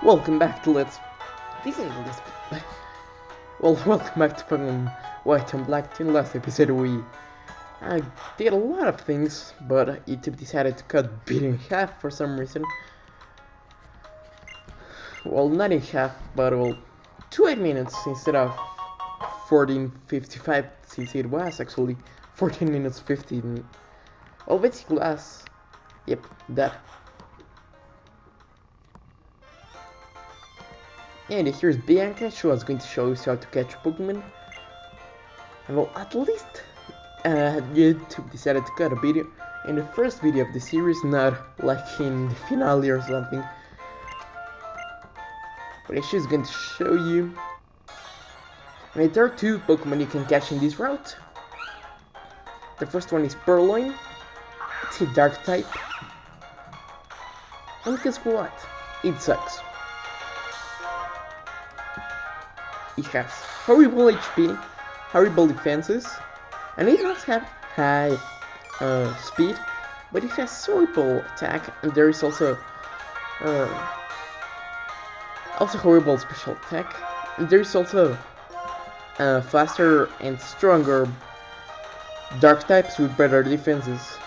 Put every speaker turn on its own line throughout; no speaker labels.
Welcome back to Let's... This is Let's... Well, welcome back to Pokemon White and Black. In the last episode we did a lot of things, but YouTube decided to cut bit in half for some reason. Well, not in half, but well, 8 minutes instead of 14:55, since it was actually 14 minutes 15. Well, basically was... Yep, that. And here's Bianca. She was going to show us how to catch a Pokemon. And well, at least YouTube decided to cut a video in the first video of the series, not like in the finale or something. But she's going to show you. And there are 2 Pokemon you can catch in this route. The first one is Purloin. It's a dark type. And guess what? It sucks. It has horrible HP, horrible defenses, and it does have high speed, but it has horrible attack, and there is also horrible special attack, and there is also faster and stronger dark types with better defenses.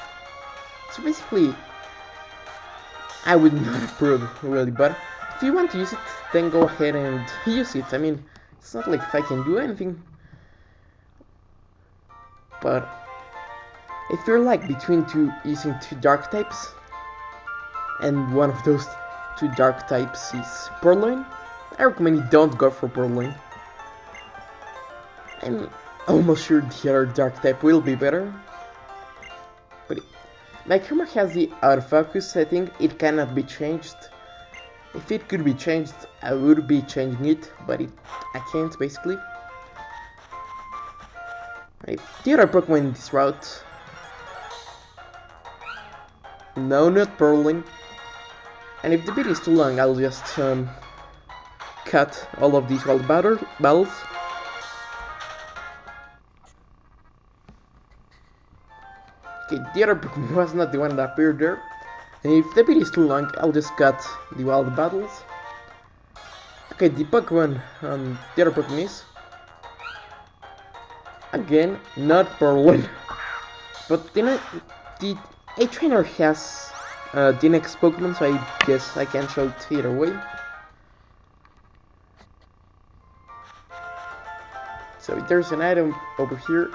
So basically, I would not approve really, but if you want to use it, then go ahead and use it. I mean, it's not like if I can do anything, but if you're like between using 2 dark types, and one of those 2 dark types is Purloin, I recommend you don't go for Purloin. I'm almost sure the other dark type will be better, but my camera has the autofocus setting. It cannot be changed. If it could be changed, I would be changing it, but I can't, basically. Right, the other Pokemon in this route. No, not Purloin. And if the video is too long, I'll just cut all of these wild battles. Okay, the other Pokemon was not the one that appeared there. And if the video is too long, I'll just cut the wild battles. Okay, the Pokemon, the other Pokemon is... Again, not Purloin. But then the A-Trainer has the next Pokemon, so I guess I can show it either way. So there's an item over here.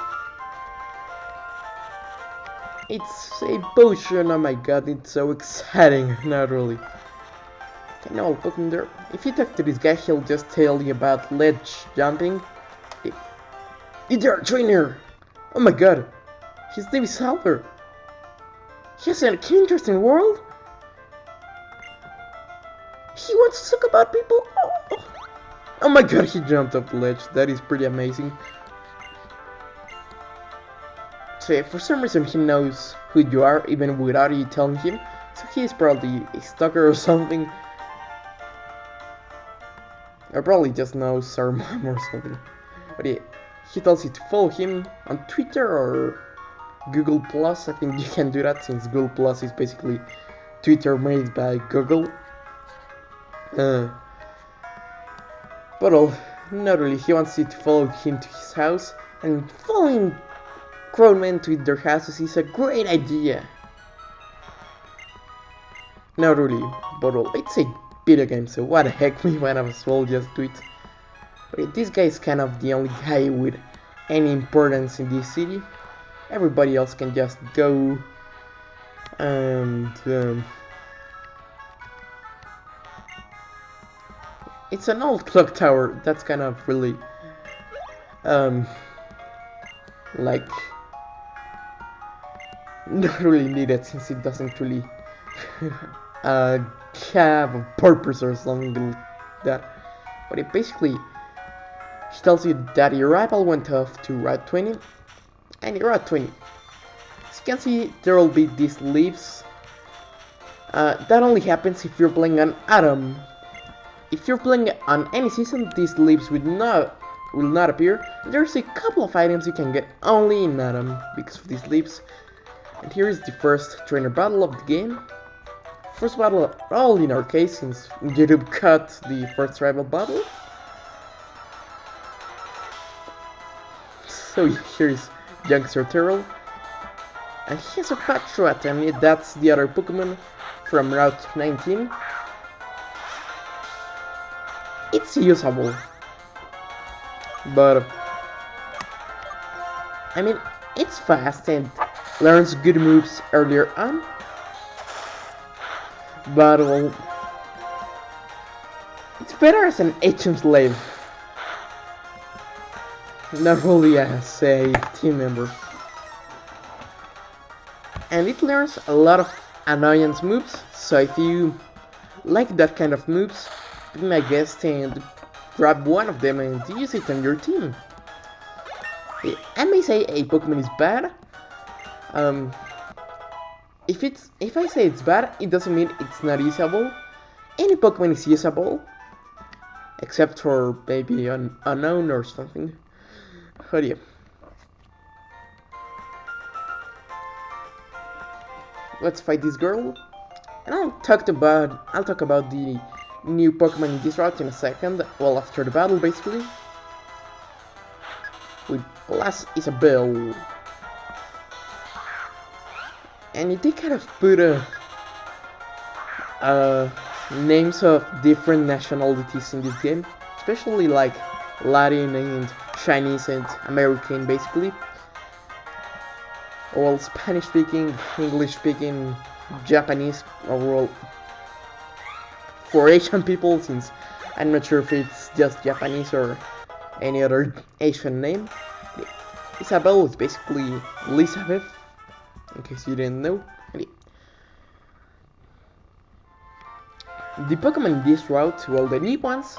It's a potion. Oh my god, it's so exciting. Not really. Okay, now I'll put him there. If you talk to this guy, he'll just tell you about ledge jumping. It's our trainer! Oh my god, his name is Alder. He has an interesting world. He wants to talk about people. Oh my god, he jumped off the ledge. That is pretty amazing. So yeah, for some reason he knows who you are even without you telling him. So he's probably a stalker or something. Or probably just knows our mom or something. But yeah, he tells you to follow him on Twitter or Google Plus. I think you can do that since Google Plus is basically Twitter made by Google. But well, not really. He wants you to follow him to his house, and following grown men to their houses is a great idea. Not really, but well, it's a video game, so what the heck, we might as well just do it. But this guy is kind of the only guy with any importance in this city. Everybody else can just go and it's an old clock tower. That's kind of really like not really needed, since it doesn't really have a purpose or something like that. But it basically, he tells you that your rival went off to Route 20, and you're at 20. As you can see, there will be these leaves. That only happens if you're playing on Autumn. If you're playing on any season, these leaves will not appear. There's a couple of items you can get only in Autumn because of these leaves. And here is the first trainer battle of the game. First battle all in our case, since YouTube cut the first rival battle. So here's Youngster Turtle. And he has a Patrat, and that's the other Pokemon from Route 19. It's usable. But I mean, it's fast and learns good moves earlier on. But well, it's better as an HM slave, not really as a team member. And it learns a lot of annoyance moves, so if you like that kind of moves, be my guest and grab one of them and use it on your team. I may say a Pokemon is bad. If I say it's bad, it doesn't mean it's not usable. Any Pokemon is usable, except for maybe an unknown or something. Oh yeah. Let's fight this girl, and I'll talk about the new Pokemon in this route in a second. Well, after the battle, basically. With Glass Isabelle. And they kind of put names of different nationalities in this game, especially like Latin and Chinese and American, basically. Well, Spanish speaking, English speaking, Japanese, overall. For Asian people, since I'm not sure if it's just Japanese or any other Asian name. Isabelle is basically Elizabeth, in case you didn't know. The Pokemon in this route, well, the new ones.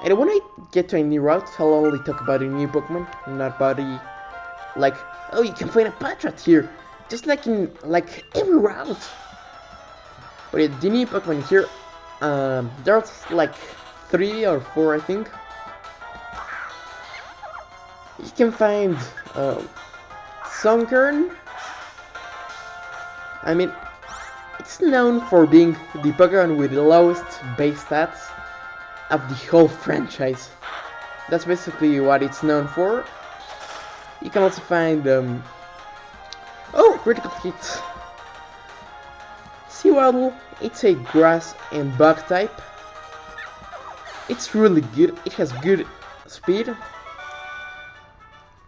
And when I get to a new route, I'll only talk about a new Pokemon, not about the, like, oh, you can find a Patrat here, just like in every route. But the new Pokemon here, there's like 3 or 4, I think. You can find Sunkern. I mean, it's known for being the Pokemon with the lowest base stats of the whole franchise. That's basically what it's known for. You can also find oh, critical hit. Seawaddle, it's a grass and bug type. It's really good. It has good speed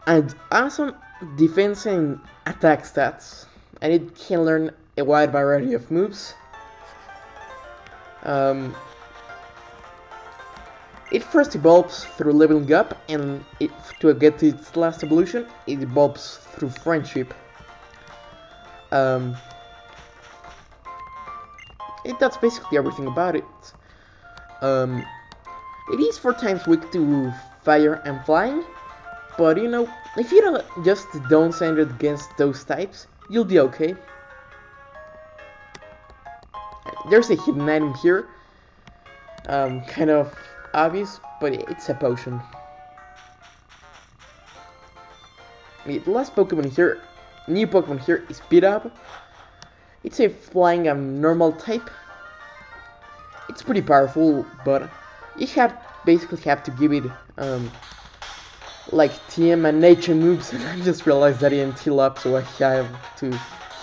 and awesome defense and attack stats, and it can learn a wide variety of moves. It first evolves through leveling up, and to get to its last evolution, it evolves through friendship. That's basically everything about it. It is 4 times weak to fire and flying, but you know, if you don't send it against those types, you'll be okay. There's a hidden item here, kind of obvious, but it's a potion. The last Pokemon here, new Pokemon here, is Beat Up. It's a flying normal type. It's pretty powerful, but you basically have to give it like TM and nature moves, and I just realized that I didn't heal up, so I have to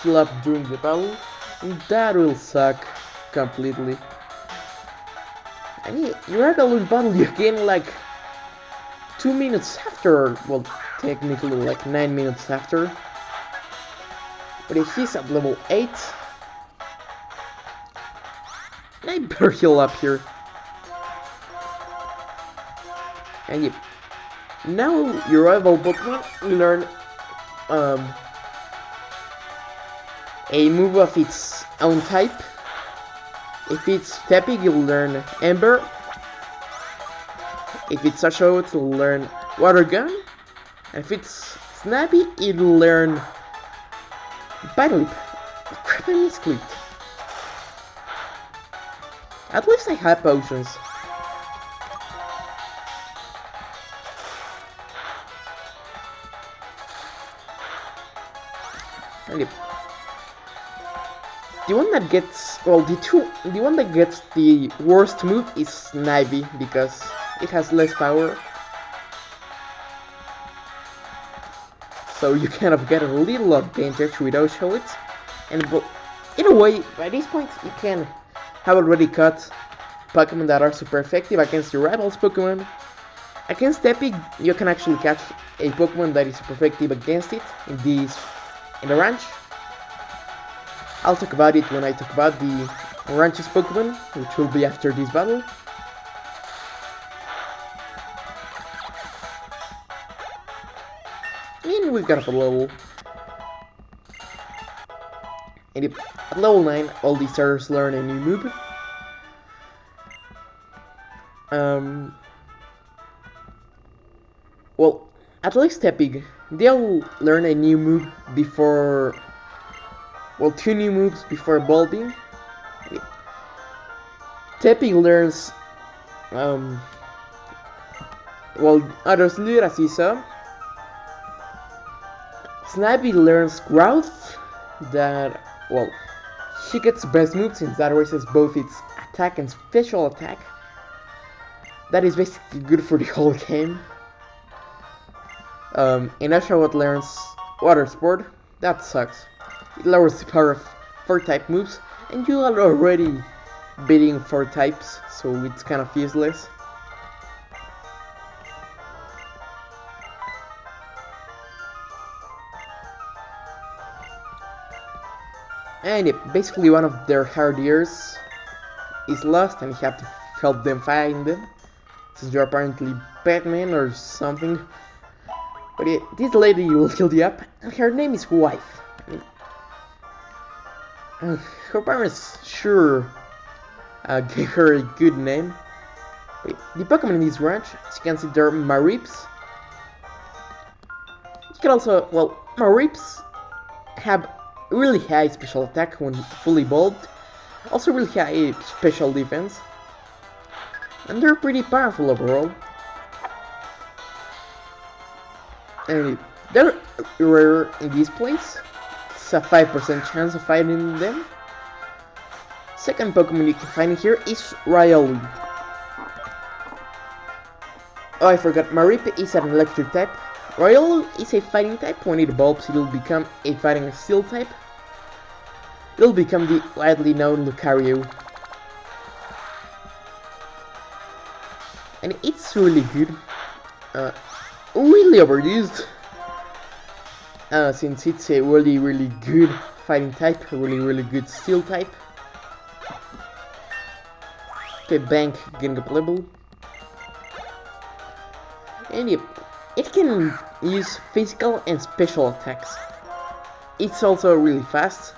heal up during the battle, and that will suck completely. And you're at a little battle, you gain like 2 minutes after, well, technically like 9 minutes after. But if he's at level 8, I better heal up here. And yep. Now your rival Pokemon will learn a move of its own type. If it's Tappy, you'll learn Ember. If it's Sasho, it'll learn Water Gun. And if it's Snappy, it'll learn Bite Leap. Crap, I misclicked. At least I have potions. Okay. The one that gets Well, the one that gets the worst move is Snivy because it has less power. So you kind of get a little advantage without Shellix. And well, in a way, by this point, you can have already caught Pokemon that are super effective against your rival's Pokemon. Against Epic, you can actually catch a Pokemon that is super effective against it in the ranch. I'll talk about it when I talk about the ranch's Pokemon, which will be after this battle. And we've got a level. And at level 9, all the starters learn a new move. Well, at least Epic, they'll learn a new move before... Well, 2 new moves before evolving. Tepi learns... well, others learn as you saw. Snivy learns Growth, that, well, she gets best move since that raises both its attack and special attack. That is basically good for the whole game. And Ashawat learns Water Sport. That sucks. It lowers the power of 4 type moves, and you are already beating 4 types, so it's kind of useless. And basically one of their Hardiers is lost and you have to help them find them, since you're apparently Batman or something. But yeah, this lady will kill you up, and her name is Wife. Her parents sure gave her a good name. But the Pokemon in this ranch, as you can see, they're Marips. You can also, well, Marips have really high special attack when fully evolved, also really high special defense, and they're pretty powerful overall. And they're rare in this place. It's a 5% chance of finding them. Second Pokemon you can find here is Riolu. Oh, I forgot, Marip is an electric type. Riolu is a fighting type. When it evolves, it will become a fighting steel type. It will become the widely known Lucario. And it's really good. Really overused. Since it's a really good fighting type, really good steel type. Okay, Bank getting up level. And yep, it can use physical and special attacks. It's also really fast.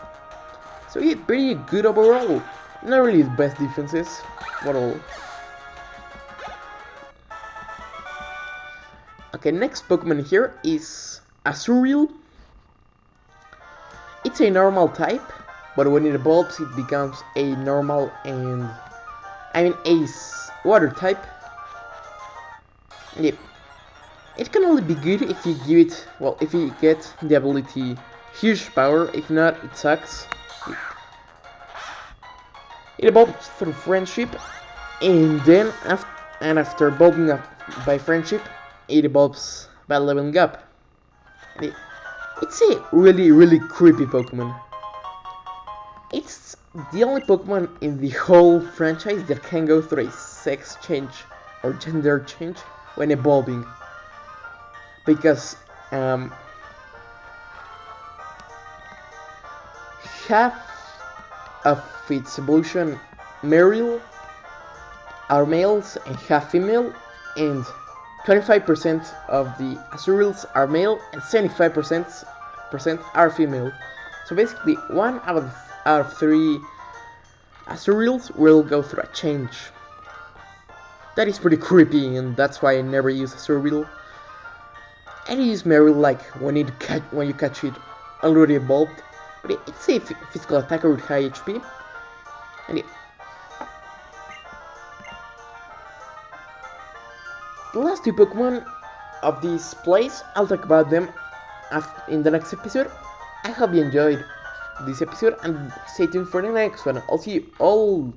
So yeah, pretty good overall. Not really the best defenses, but all. Okay, next Pokemon here is Azurill. It's a normal type, but when it evolves it becomes a normal and... a water type. Yep. It can only be good if you give it, well, if you get the ability Huge Power. If not, it sucks. It evolves through friendship, and then after evolving up by friendship, it evolves by leveling up. It's a really creepy Pokemon. It's the only Pokemon in the whole franchise that can go through a sex change or gender change when evolving. Because half of its evolution Meryl are males and half female, and 25% of the Azurills are male and 75% are female. So basically 1 out of 3 Azurills will go through a change. That is pretty creepy, and that's why I never use Azurill. I use Meryl like when you catch it already evolved. But it's a physical attacker with high HP. And the last 2 Pokemon of this place, I'll talk about them in the next episode. I hope you enjoyed. this episode, and stay tuned for the next one. I'll see you all